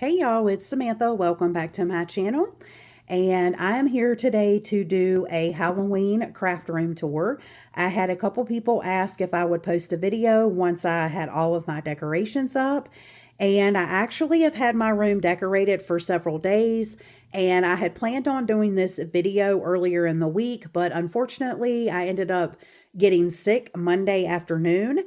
Hey y'all, it's Samantha. Welcome back to my channel. And I am here today to do a Halloween craft room tour. I had a couple people ask if I would post a video once I had all of my decorations up. And I actually have had my room decorated for several days. And I had planned on doing this video earlier in the week, but unfortunately I ended up getting sick Monday afternoon.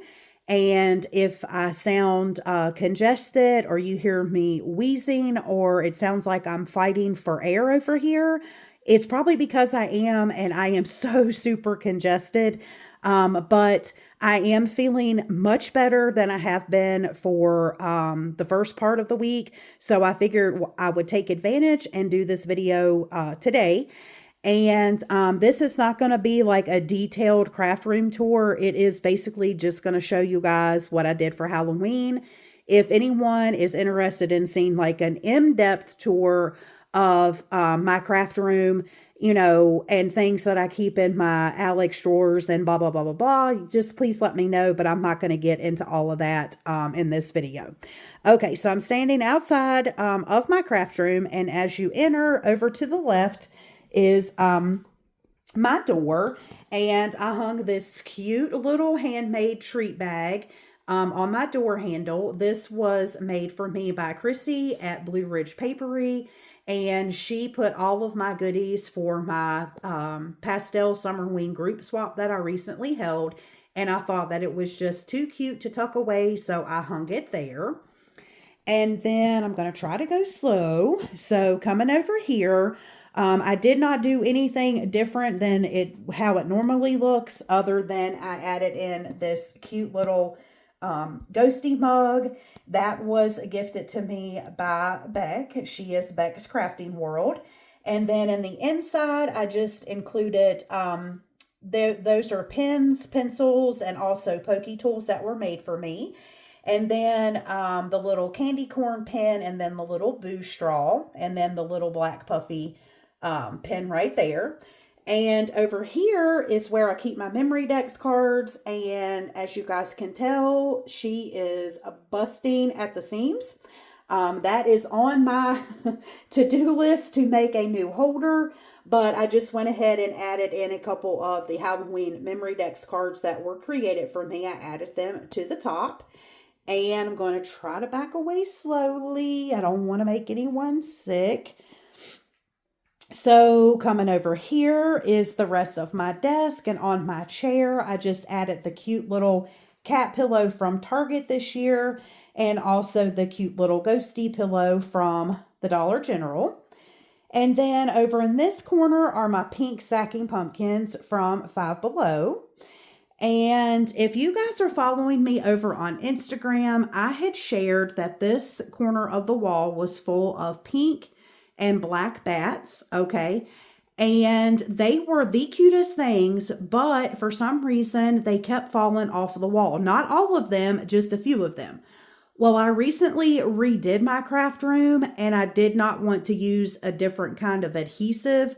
And if I sound congested or you hear me wheezing or it sounds like I'm fighting for air over here, it's probably because I am, and I am so super congested. But I am feeling much better than I have been for the first part of the week. So I figured I would take advantage and do this video today. And this is not going to be like a detailed craft room tour. It is basically just going to show you guys what I did for Halloween. If anyone is interested in seeing like an in-depth tour of my craft room, you know, and things that I keep in my Alex drawers and blah, blah, blah, blah, blah, just please let me know. But I'm not going to get into all of that in this video. Okay, so I'm standing outside of my craft room. And as you enter over to the left, is my door, and I hung this cute little handmade treat bag on my door handle. This was made for me by Chrissy at Blue Ridge Papery, and she put all of my goodies for my pastel Summerween group swap that I recently held, and I thought that it was just too cute to tuck away, so I hung it there. And then I'm going to try to go slow. So coming over here, I did not do anything different than how it normally looks, other than I added in this cute little ghosty mug that was gifted to me by Beck. She is Beck's Crafting World. And then in the inside, I just included, those are pens, pencils, and also pokey tools that were made for me. And then the little candy corn pen, and then the little boo straw, and then the little black puffy pen right there. And over here is where I keep my memory dex cards. And as you guys can tell, she is busting at the seams. That is on my to-do list to make a new holder. But I just went ahead and added in a couple of the Halloween memory dex cards that were created for me. I added them to the top. And I'm going to try to back away slowly. I don't want to make anyone sick. So coming over here is the rest of my desk, and on my chair, I just added the cute little cat pillow from Target this year, and also the cute little ghosty pillow from the Dollar General. And then over in this corner are my pink stacking pumpkins from Five Below. And if you guys are following me over on Instagram, I had shared that this corner of the wall was full of pink and black bats, okay? And they were the cutest things, but for some reason, they kept falling off the wall. Not all of them, just a few of them. Well, I recently redid my craft room, and I did not want to use a different kind of adhesive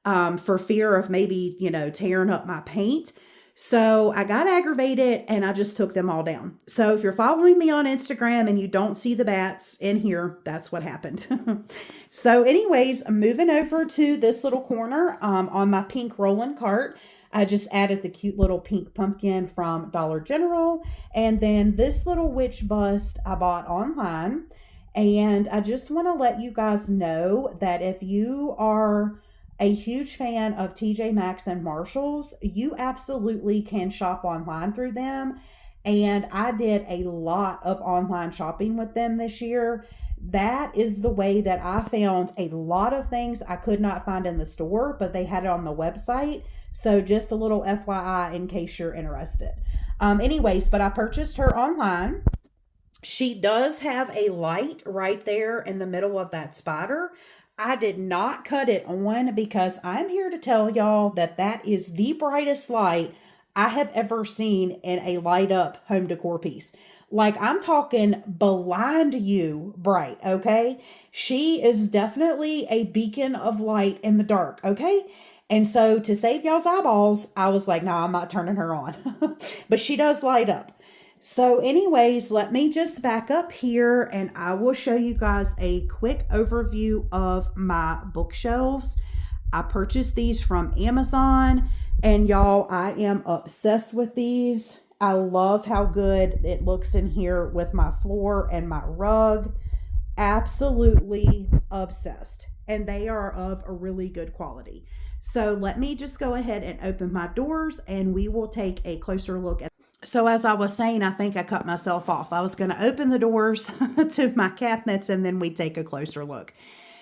for fear of maybe, you know, tearing up my paint. So I got aggravated and I just took them all down. So if you're following me on Instagram and you don't see the bats in here, that's what happened. So anyways, moving over to this little corner on my pink rolling cart, I just added the cute little pink pumpkin from Dollar General. And then this little witch bust I bought online. And I just want to let you guys know that if you are a huge fan of TJ Maxx and Marshalls, you absolutely can shop online through them. And I did a lot of online shopping with them this year. That is the way that I found a lot of things I could not find in the store, but they had it on the website. So just a little FYI in case you're interested. Anyways, but I purchased her online. She does have a light right there in the middle of that spider. I did not cut it on because I'm here to tell y'all that that is the brightest light I have ever seen in a light up home decor piece. Like, I'm talking blind you bright, okay? She is definitely a beacon of light in the dark, okay? And so to save y'all's eyeballs, I was like, no, I'm not turning her on. But she does light up. So anyways, let me just back up here and I will show you guys a quick overview of my bookshelves. I purchased these from Amazon, and y'all, I am obsessed with these. I love how good it looks in here with my floor and my rug. Absolutely obsessed. And they are of a really good quality. So let me just go ahead and open my doors and we will take a closer look at. So as I was saying, I think I cut myself off. I was going to open the doors to my cabinets and then we'd take a closer look.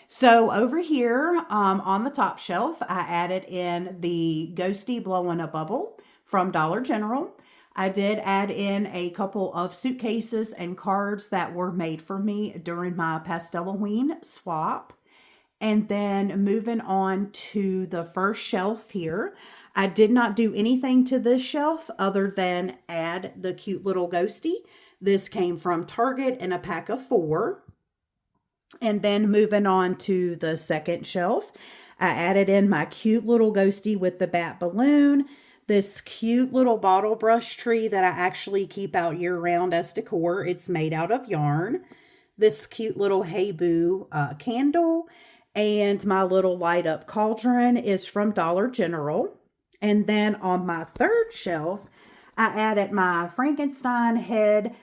So over here on the top shelf, I added in the Ghosty Blowing a Bubble from Dollar General. I did add in a couple of suitcases and cards that were made for me during my Pasteloween swap. And then moving on to the first shelf here, I did not do anything to this shelf other than add the cute little ghosty. This came from Target in a pack of 4. And then moving on to the second shelf, I added in my cute little ghosty with the bat balloon, this cute little bottle brush tree that I actually keep out year round as decor. It's made out of yarn. This cute little Hey Boo candle, and my little light up cauldron is from Dollar General. And then on my third shelf, I added my Frankenstein head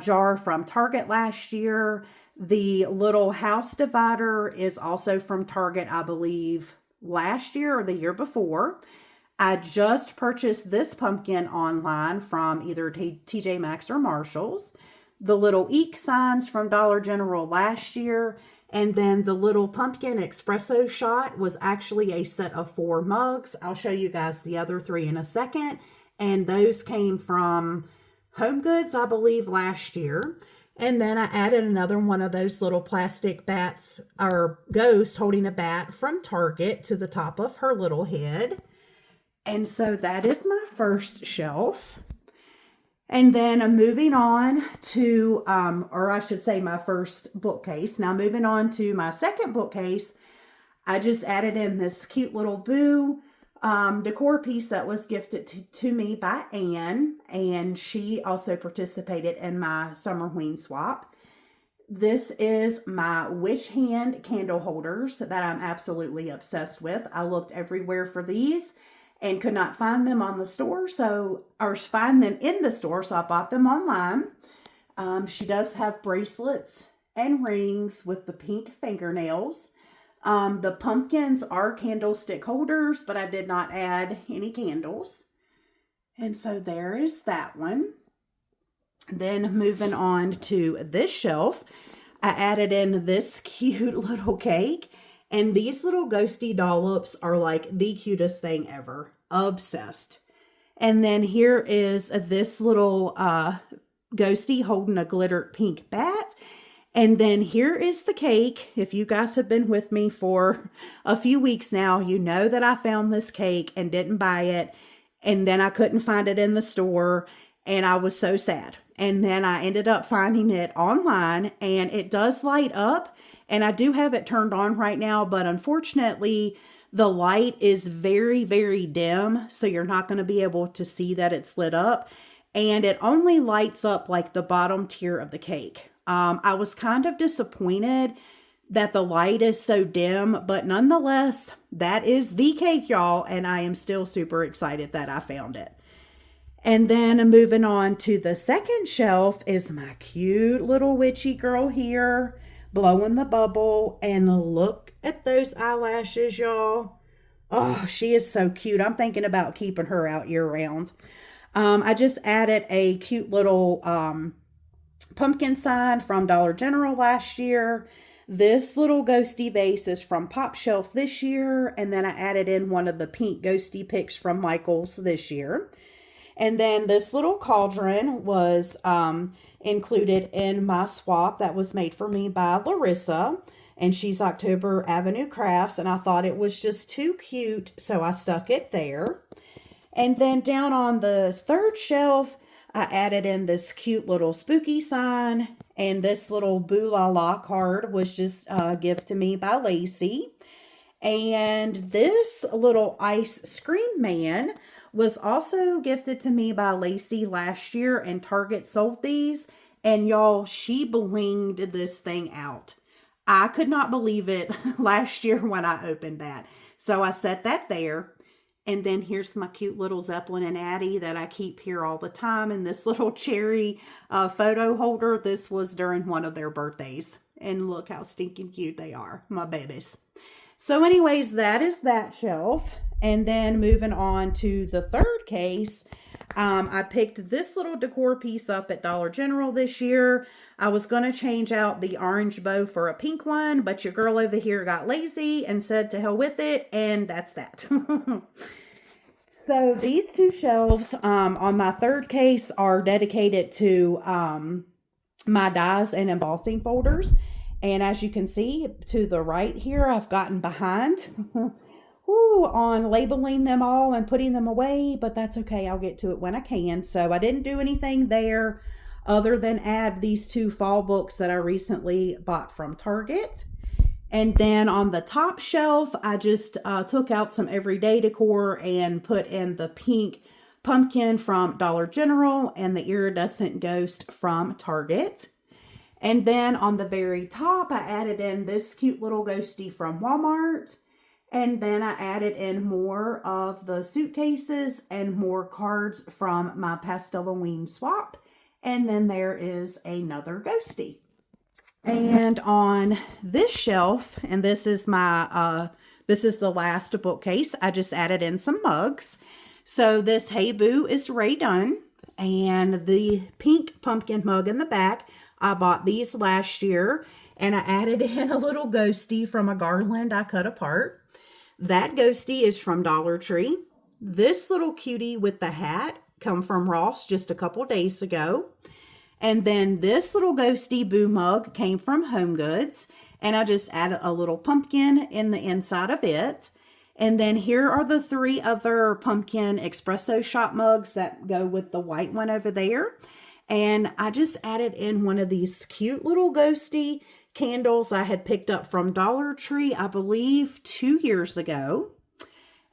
jar from Target last year. The little house divider is also from Target, I believe, last year or the year before. I just purchased this pumpkin online from either TJ Maxx or Marshall's. The little eek signs from Dollar General last year. And then the little pumpkin espresso shot was actually a set of 4 mugs. I'll show you guys the other 3 in a second. And those came from Home Goods, I believe, last year. And then I added another one of those little plastic bats or ghost holding a bat from Target to the top of her little head. And so that is my first shelf. And then I'm moving on to, or I should say my first bookcase. Now moving on to my second bookcase, I just added in this cute little Boo decor piece that was gifted to me by Anne, and she also participated in my Summerween swap. This is my witch hand candle holders that I'm absolutely obsessed with. I looked everywhere for these and could not find them on the store, or find them in the store, so I bought them online. She does have bracelets and rings with the pink fingernails. The pumpkins are candlestick holders, but I did not add any candles. And so there is that one. Then moving on to this shelf, I added in this cute little cake. And these little ghosty dollops are like the cutest thing ever. Obsessed. And then here is this little ghosty holding a glittered pink bat. And then here is the cake. If you guys have been with me for a few weeks now, you know that I found this cake and didn't buy it. And then I couldn't find it in the store. And I was so sad. And then I ended up finding it online, and it does light up. And I do have it turned on right now, but unfortunately, the light is very, very dim. So you're not going to be able to see that it's lit up. And it only lights up like the bottom tier of the cake. I was kind of disappointed that the light is so dim, but nonetheless, that is the cake, y'all. And I am still super excited that I found it. And then moving on to the second shelf is my cute little witchy girl here, blowing the bubble. And look at those eyelashes, y'all. Oh, she is so cute. I'm thinking about keeping her out year round. I just added a cute little pumpkin sign from Dollar General last year. This little ghosty vase is from Pop Shelf this year. And then I added in one of the pink ghosty picks from Michael's this year. And then this little cauldron was included in my swap that was made for me by Larissa. And she's October Avenue Crafts. And I thought it was just too cute, so I stuck it there. And then down on the third shelf, I added in this cute little spooky sign. And this little Boo La La card was just a gift to me by Lacey. And this little ice screen man was also gifted to me by Lacey last year, and Target sold these. And y'all, she blinged this thing out. I could not believe it last year when I opened that. So I set that there. And then here's my cute little Zeppelin and Addie that I keep here all the time. And this little cherry photo holder. This was during one of their birthdays. And look how stinking cute they are, my babies. So anyways, that is that shelf. And then moving on to the third case, I picked this little decor piece up at Dollar General this year. I was going to change out the orange bow for a pink one, but your girl over here got lazy and said to hell with it, and that's that. So these two shelves on my third case are dedicated to my dies and embossing folders. And as you can see to the right here, I've gotten behind on labeling them all and putting them away, but that's okay. I'll get to it when I can. So I didn't do anything there other than add these two fall books that I recently bought from Target. And then on the top shelf, I just took out some everyday decor and put in the pink pumpkin from Dollar General and the iridescent ghost from Target. And then on the very top, I added in this cute little ghosty from Walmart. And then I added in more of the suitcases and more cards from my Pasteloween swap. And then there is another ghosty. And on this shelf, and this is my, this is the last bookcase, I just added in some mugs. So this Hey Boo is Ray Dunn, and the pink pumpkin mug in the back, I bought these last year, and I added in a little ghosty from a garland I cut apart. That ghosty is from Dollar Tree. This little cutie with the hat come from Ross just a couple days ago. And then this little ghosty boo mug came from Home Goods, and I just added a little pumpkin in the inside of it. And then here are the three other pumpkin espresso shot mugs that go with the white one over there. And I just added in one of these cute little ghosty candles I had picked up from Dollar Tree, I believe 2 years ago.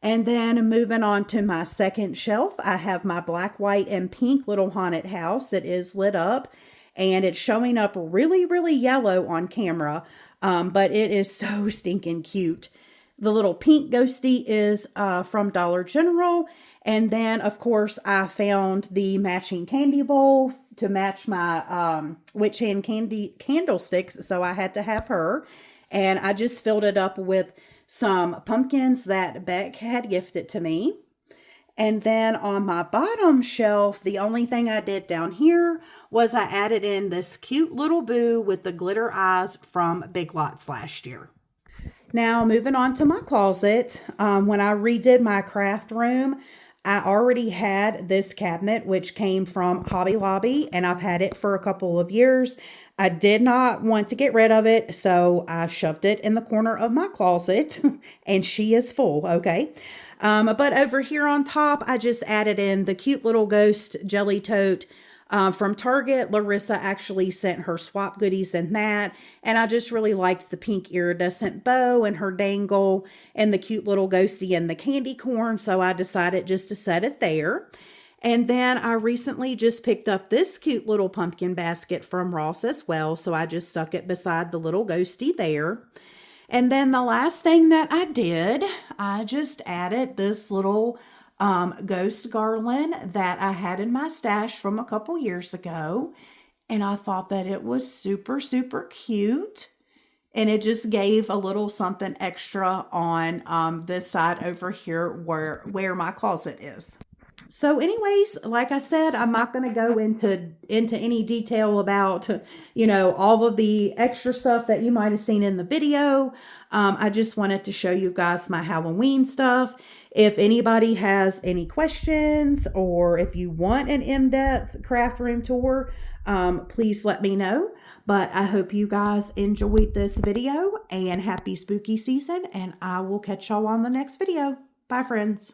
And then moving on to my second shelf, I have my black, white, and pink little haunted house. It is lit up and it's showing up really, really yellow on camera, but it is so stinking cute. The little pink ghosty is from Dollar General. And then, of course, I found the matching candy bowl to match my witch hand candy candlesticks, so I had to have her. And I just filled it up with some pumpkins that Beck had gifted to me. And then on my bottom shelf, the only thing I did down here was I added in this cute little boo with the glitter eyes from Big Lots last year. Now, moving on to my closet, when I redid my craft room, I already had this cabinet, which came from Hobby Lobby, and I've had it for a couple of years. I did not want to get rid of it, so I shoved it in the corner of my closet, and she is full, okay? But over here on top, I just added in the cute little ghost jelly tote from Target. Larissa actually sent her swap goodies in that, and I just really liked the pink iridescent bow and her dangle and the cute little ghosty and the candy corn, so I decided just to set it there. And then I recently just picked up this cute little pumpkin basket from Ross as well, so I just stuck it beside the little ghosty there. And then the last thing that I did, I just added this little ghost garland that I had in my stash from a couple years ago. And I thought that it was super, super cute. And it just gave a little something extra on this side over here where my closet is. So anyways, like I said, I'm not going to go into any detail about, you know, all of the extra stuff that you might have seen in the video. I just wanted to show you guys my Halloween stuff. If anybody has any questions or if you want an in-depth craft room tour, please let me know. But I hope you guys enjoyed this video and happy spooky season, and I will catch y'all on the next video. Bye, friends.